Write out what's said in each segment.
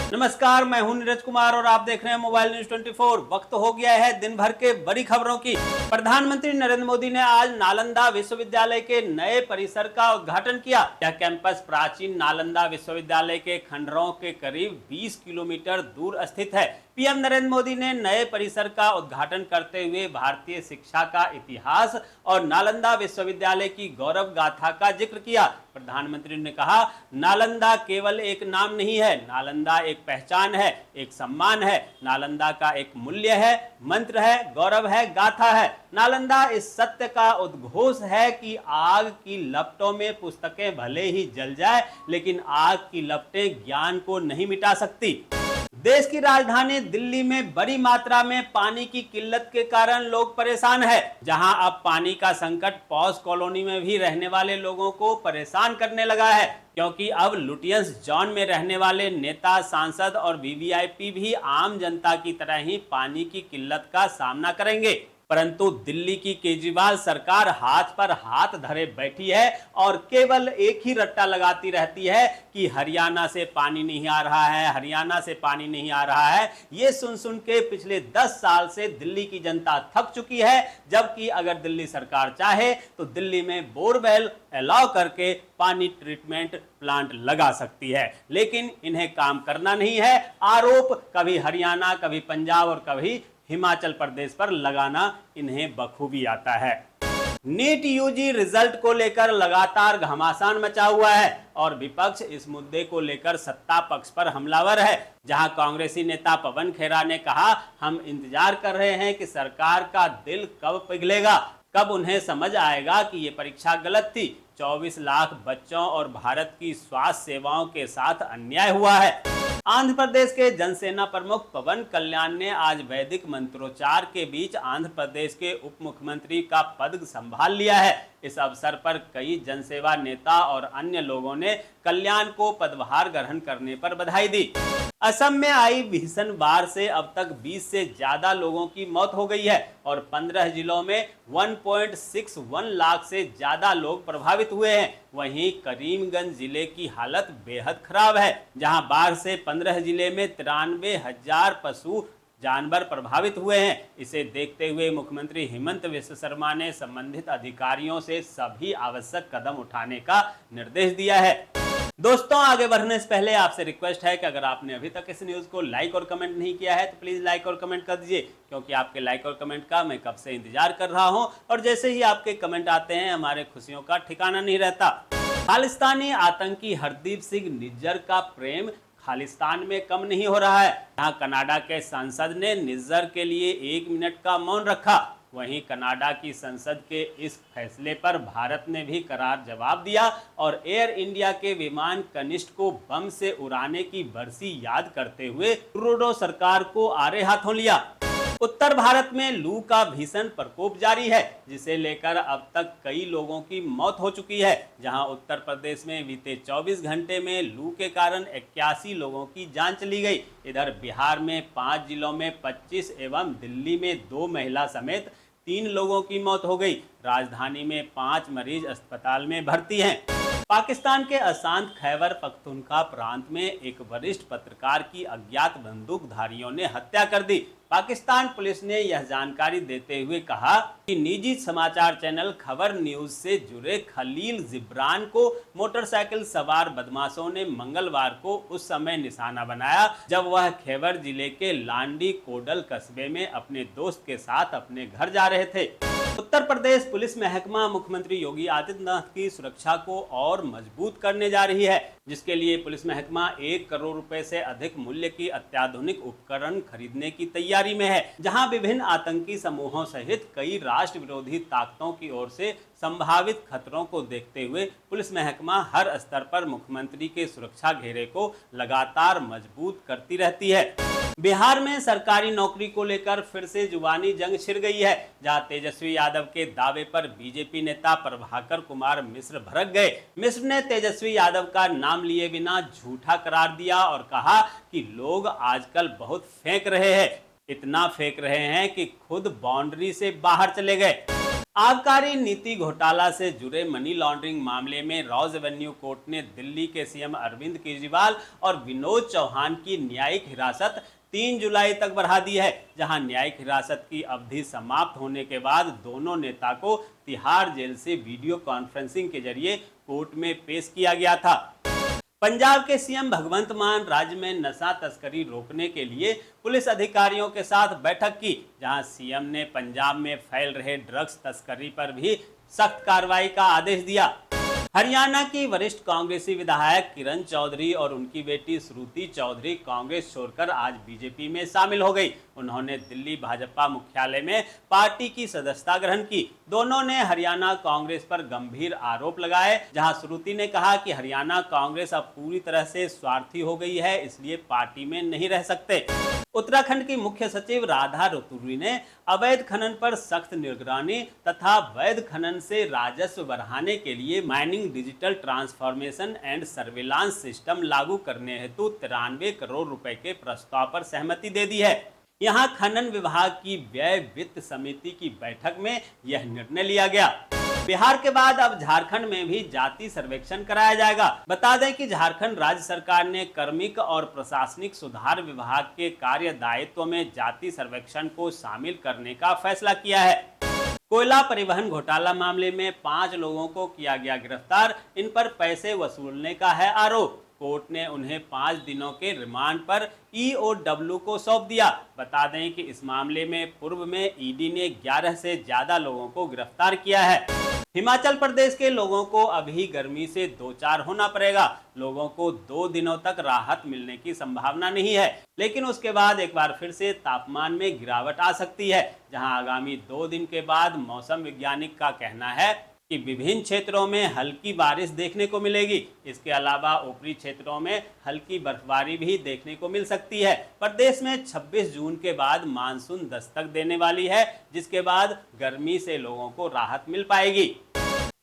नमस्कार, मैं हूं नीरज कुमार और आप देख रहे हैं मोबाइल न्यूज 24। वक्त हो गया है दिन भर के बड़ी खबरों की। प्रधानमंत्री नरेंद्र मोदी ने आज नालंदा विश्वविद्यालय के नए परिसर का उद्घाटन किया। यह कैंपस प्राचीन नालंदा विश्वविद्यालय के खंडरों के करीब 20 किलोमीटर दूर स्थित है। पीएम नरेंद्र मोदी ने नए परिसर का उद्घाटन करते हुए भारतीय शिक्षा का इतिहास और नालंदा विश्वविद्यालय की गौरव गाथा का जिक्र किया। प्रधानमंत्री ने कहा, नालंदा केवल एक नाम नहीं है, नालंदा एक पहचान है, एक सम्मान है, नालंदा का एक मूल्य है, मंत्र है, गौरव है, गाथा है। नालंदा इस सत्य का उद्घोष है कि आग की लपटों में पुस्तकें भले ही जल जाए, लेकिन आग की लपटें ज्ञान को नहीं मिटा सकती। देश की राजधानी दिल्ली में बड़ी मात्रा में पानी की किल्लत के कारण लोग परेशान हैं। जहां अब पानी का संकट पॉश कॉलोनी में भी रहने वाले लोगों को परेशान करने लगा है, क्योंकि अब लुटियंस जोन में रहने वाले नेता, सांसद और वीवीआईपी भी आम जनता की तरह ही पानी की किल्लत का सामना करेंगे। परंतु दिल्ली की केजरीवाल सरकार हाथ पर हाथ धरे बैठी है और केवल एक ही रट्टा लगाती रहती है कि हरियाणा से पानी नहीं आ रहा है, हरियाणा से पानी नहीं आ रहा है। ये सुन सुन के पिछले 10 साल से दिल्ली की जनता थक चुकी है। जबकि अगर दिल्ली सरकार चाहे तो दिल्ली में बोरवेल अलाउ करके पानी ट्रीटमेंट प्लांट लगा सकती है, लेकिन इन्हें काम करना नहीं है। आरोप कभी हरियाणा, कभी पंजाब और कभी हिमाचल प्रदेश पर लगाना इन्हें बखूबी आता है। नीट यूजी रिजल्ट को लेकर लगातार घमासान मचा हुआ है और विपक्ष इस मुद्दे को लेकर सत्ता पक्ष पर हमलावर है। जहां कांग्रेसी नेता पवन खेरा ने कहा, हम इंतजार कर रहे हैं कि सरकार का दिल कब पिघलेगा, कब उन्हें समझ आएगा कि ये परीक्षा गलत थी। 24 लाख बच्चों और भारत की स्वास्थ्य सेवाओं के साथ अन्याय हुआ है। आंध्र प्रदेश के जनसेना प्रमुख पवन कल्याण ने आज वैदिक मंत्रोच्चार के बीच आंध्र प्रदेश के उप मुख्यमंत्री का पद संभाल लिया है। इस अवसर पर कई जनसेवा नेता और अन्य लोगों ने कल्याण को पदभार ग्रहण करने पर बधाई दी। असम में आई भीषण बाढ़ से अब तक 20 से ज्यादा लोगों की मौत हो गई है और 15 जिलों में 1.61 लाख से ज्यादा लोग प्रभावित हुए हैं। वहीं करीमगंज जिले की हालत बेहद खराब है, जहां बाढ़ से 15 जिले में 93,000 पशु जानवर प्रभावित हुए हैं। इसे देखते हुए मुख्यमंत्री हेमंत बिस्वा शर्मा ने संबंधित अधिकारियों से सभी आवश्यक कदम उठाने का निर्देश दिया है। दोस्तों, आगे बढ़ने से पहले आपसे रिक्वेस्ट है कि अगर आपने अभी तक इस न्यूज़ को लाइक और कमेंट नहीं किया है तो प्लीज़ लाइक और कमेंट कर दीजिए, क्योंकि आपके लाइक और कमेंट का मैं कब से इंतजार कर रहा हूं और जैसे ही आपके कमेंट आते हैं हमारे खुशियों का ठिकाना नहीं रहता। खालिस्तानी आतंकी हरदीप सिंह निज्जर का प्रेम खालिस्तान में कम नहीं हो रहा है। यहाँ कनाडा के सांसद ने निज्जर के लिए 1 मिनट का मौन रखा। वहीं कनाडा की संसद के इस फैसले पर भारत ने भी करार जवाब दिया और एयर इंडिया के विमान कनिष्ठ को बम से उड़ाने की बरसी याद करते हुए ट्रूडो सरकार को आड़े हाथों लिया। उत्तर भारत में लू का भीषण प्रकोप जारी है, जिसे लेकर अब तक कई लोगों की मौत हो चुकी है। जहां उत्तर प्रदेश में बीते 24 घंटे में लू के कारण 81 लोगों की जान चली गई। इधर बिहार में 5 जिलों में 25 एवं दिल्ली में 2 महिला समेत 3 लोगों की मौत हो गई। राजधानी में 5 मरीज अस्पताल में भर्ती हैं। पाकिस्तान के अशांत खैबर पख्तूनख्वा प्रांत में एक वरिष्ठ पत्रकार की अज्ञात बंदूकधारियों ने हत्या कर दी। पाकिस्तान पुलिस ने यह जानकारी देते हुए कहा कि निजी समाचार चैनल खबर न्यूज से जुड़े खलील जिब्रान को मोटरसाइकिल सवार बदमाशों ने मंगलवार को उस समय निशाना बनाया जब वह खैबर जिले के लांडी कोडल कस्बे में अपने दोस्त के साथ अपने घर जा रहे थे। उत्तर प्रदेश पुलिस महकमा मुख्यमंत्री योगी आदित्यनाथ की सुरक्षा को और मजबूत करने जा रही है, जिसके लिए पुलिस महकमा 1 करोड़ रुपए से अधिक मूल्य की अत्याधुनिक उपकरण खरीदने की तैयारी में है। जहां विभिन्न आतंकी समूहों सहित कई राष्ट्र विरोधी ताकतों की ओर से संभावित खतरों को देखते हुए पुलिस महकमा हर स्तर पर मुख्यमंत्री के सुरक्षा घेरे को लगातार मजबूत करती रहती है। बिहार में सरकारी नौकरी को लेकर फिर से जुबानी जंग छिड़ गई है, जहां तेजस्वी यादव के दावे पर बीजेपी नेता प्रभाकर कुमार मिश्र भड़क गए। मिश्र ने तेजस्वी यादव का नाम लिए बिना झूठा करार दिया और कहा कि लोग आजकल बहुत फेंक रहे हैं, इतना फेंक रहे हैं कि खुद बाउंड्री से बाहर चले गए। आबकारी नीति घोटाला से जुड़े मनी लॉन्ड्रिंग मामले में रॉज एवेन्यू कोर्ट ने दिल्ली के सीएम अरविंद केजरीवाल और विनोद चौहान की न्यायिक हिरासत 3 जुलाई तक बढ़ा दी है, जहां न्यायिक हिरासत की अवधि समाप्त होने के बाद दोनों नेता को तिहाड़ जेल से वीडियो कॉन्फ्रेंसिंग के जरिए कोर्ट में पेश किया गया था। पंजाब के सीएम भगवंत मान राज्य में नशा तस्करी रोकने के लिए पुलिस अधिकारियों के साथ बैठक की, जहां सीएम ने पंजाब में फैल रहे ड्रग्स तस्करी पर भी सख्त कार्रवाई का आदेश दिया। हरियाणा की वरिष्ठ कांग्रेसी विधायक किरण चौधरी और उनकी बेटी श्रुति चौधरी कांग्रेस छोड़कर आज बीजेपी में शामिल हो गई। उन्होंने दिल्ली भाजपा मुख्यालय में पार्टी की सदस्यता ग्रहण की। दोनों ने हरियाणा कांग्रेस पर गंभीर आरोप लगाए, जहां श्रुति ने कहा कि हरियाणा कांग्रेस अब पूरी तरह से स्वार्थी हो गई है, इसलिए पार्टी में नहीं रह सकते। उत्तराखंड की मुख्य सचिव राधा रतूरी ने अवैध खनन पर सख्त निगरानी तथा वैध खनन से राजस्व बढ़ाने के लिए mining digital transformation and surveillance system लागू करने हेतु 93 करोड़ रुपए के प्रस्ताव पर सहमति दे दी है। यहां खनन विभाग की व्यय वित्त समिति की बैठक में यह निर्णय लिया गया। बिहार के बाद अब झारखंड में भी जाति सर्वेक्षण कराया जाएगा। बता दें कि झारखंड राज्य सरकार ने कार्मिक और प्रशासनिक सुधार विभाग के कार्य दायित्व में जाति सर्वेक्षण को शामिल करने का फैसला किया है। कोयला परिवहन घोटाला मामले में 5 लोगों को किया गया गिरफ्तार। इन पर पैसे वसूलने का है आरोप। कोर्ट ने उन्हें 5 दिनों के रिमांड पर ईओडब्ल्यू को सौंप दिया। बता दें कि इस मामले में पूर्व में ईडी ने 11 से ज्यादा लोगों को गिरफ्तार किया है। हिमाचल प्रदेश के लोगों को अभी गर्मी से दो चार होना पड़ेगा। लोगों को 2 दिनों तक राहत मिलने की संभावना नहीं है, लेकिन उसके बाद एक बार फिर से तापमान में गिरावट आ सकती है, जहां आगामी 2 दिन के बाद मौसम वैज्ञानिक का कहना है कि विभिन्न क्षेत्रों में हल्की बारिश देखने को मिलेगी। इसके अलावा ऊपरी क्षेत्रों में हल्की बर्फबारी भी देखने को मिल सकती है। प्रदेश में 26 जून के बाद मानसून दस्तक देने वाली है, जिसके बाद गर्मी से लोगों को राहत मिल पाएगी।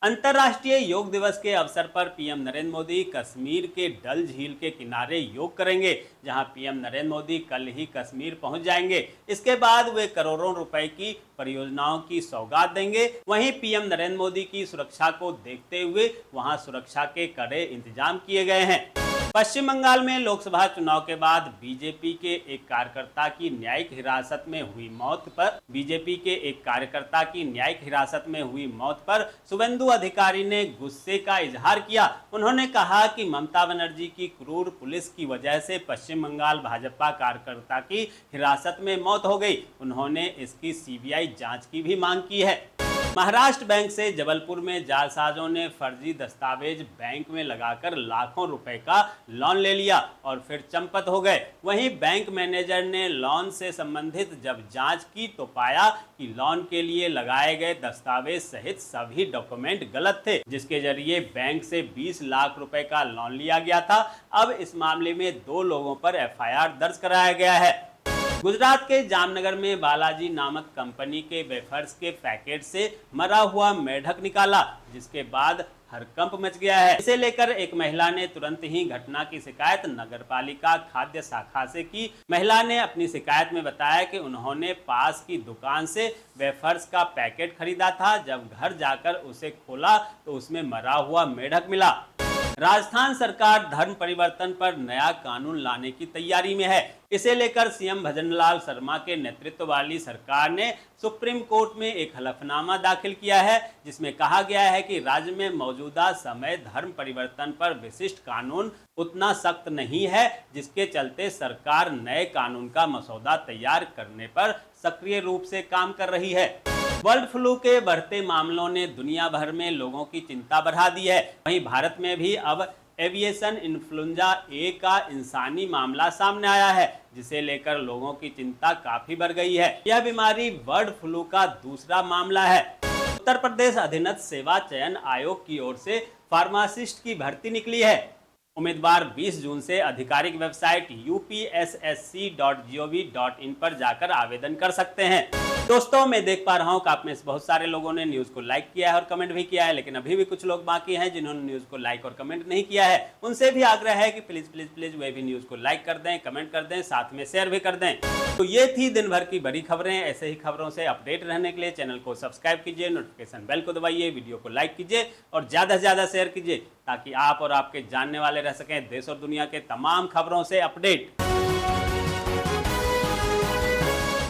अंतर्राष्ट्रीय योग दिवस के अवसर पर पीएम नरेंद्र मोदी कश्मीर के डल झील के किनारे योग करेंगे, जहां पीएम नरेंद्र मोदी कल ही कश्मीर पहुंच जाएंगे। इसके बाद वे करोड़ों रुपए की परियोजनाओं की सौगात देंगे। वहीं पीएम नरेंद्र मोदी की सुरक्षा को देखते हुए वहां सुरक्षा के कड़े इंतजाम किए गए हैं। पश्चिम बंगाल में लोकसभा चुनाव के बाद बीजेपी के एक कार्यकर्ता की न्यायिक हिरासत में हुई मौत पर शुभेंदु अधिकारी ने गुस्से का इजहार किया। उन्होंने कहा कि ममता बनर्जी की क्रूर पुलिस की वजह से पश्चिम बंगाल भाजपा कार्यकर्ता की हिरासत में मौत हो गई। उन्होंने इसकी सीबीआई जांच की भी मांग की है। महाराष्ट्र बैंक से जबलपुर में जालसाजों ने फर्जी दस्तावेज बैंक में लगाकर लाखों रुपए का लोन ले लिया और फिर चंपत हो गए। वहीं बैंक मैनेजर ने लोन से संबंधित जब जांच की तो पाया कि लोन के लिए लगाए गए दस्तावेज सहित सभी डॉक्यूमेंट गलत थे, जिसके जरिए बैंक से 20 लाख रुपए का लोन लिया गया था। अब इस मामले में 2 लोगों पर एफआईआर दर्ज कराया गया है। गुजरात के जामनगर में बालाजी नामक कंपनी के वेफर्स के पैकेट से मरा हुआ मेढक निकाला, जिसके बाद हड़कंप मच गया है। इसे लेकर एक महिला ने तुरंत ही घटना की शिकायत नगरपालिका खाद्य शाखा से की। महिला ने अपनी शिकायत में बताया कि उन्होंने पास की दुकान से वेफर्स का पैकेट खरीदा था। जब घर जाकर उसे खोला तो उसमें मरा हुआ मेढक मिला। राजस्थान सरकार धर्म परिवर्तन पर नया कानून लाने की तैयारी में है। इसे लेकर सीएम भजनलाल शर्मा के नेतृत्व वाली सरकार ने सुप्रीम कोर्ट में एक हलफनामा दाखिल किया है, जिसमें कहा गया है कि राज्य में मौजूदा समय धर्म परिवर्तन पर विशिष्ट कानून उतना सख्त नहीं है, जिसके चलते सरकार नए कानून का मसौदा तैयार करने पर सक्रिय रूप से काम कर रही है। बर्ड फ्लू के बढ़ते मामलों ने दुनिया भर में लोगों की चिंता बढ़ा दी है। वहीं भारत में भी अब एविएशन इन्फ्लुएंजा ए का इंसानी मामला सामने आया है, जिसे लेकर लोगों की चिंता काफी बढ़ गई है। यह बीमारी बर्ड फ्लू का दूसरा मामला है। उत्तर प्रदेश अधीनस्थ सेवा चयन आयोग की ओर से फार्मासिस्ट की भर्ती निकली है। उम्मीदवार 20 जून से आधिकारिक वेबसाइट upssc.gov.in पर जाकर आवेदन कर सकते हैं। दोस्तों, मैं देख पा रहा हूं कि आप में से बहुत सारे लोगों ने न्यूज को लाइक किया है और कमेंट भी किया है, लेकिन अभी भी कुछ लोग बाकी हैं जिन्होंने न्यूज को लाइक और कमेंट नहीं किया है। उनसे भी आग्रह है कि प्लीज प्लीज प्लीज वे भी न्यूज को लाइक कर दें, कमेंट कर दें, साथ में शेयर भी कर दें। तो ये थी दिन भर की बड़ी खबरें। ऐसे ही खबरों से अपडेट रहने के लिए चैनल को सब्सक्राइब कीजिए, नोटिफिकेशन बेल को दबाइए, वीडियो को लाइक कीजिए और ज्यादा से ज्यादा शेयर कीजिए, ताकि आप और आपके जानने वाले रह सकें देश और दुनिया के तमाम खबरों से अपडेट।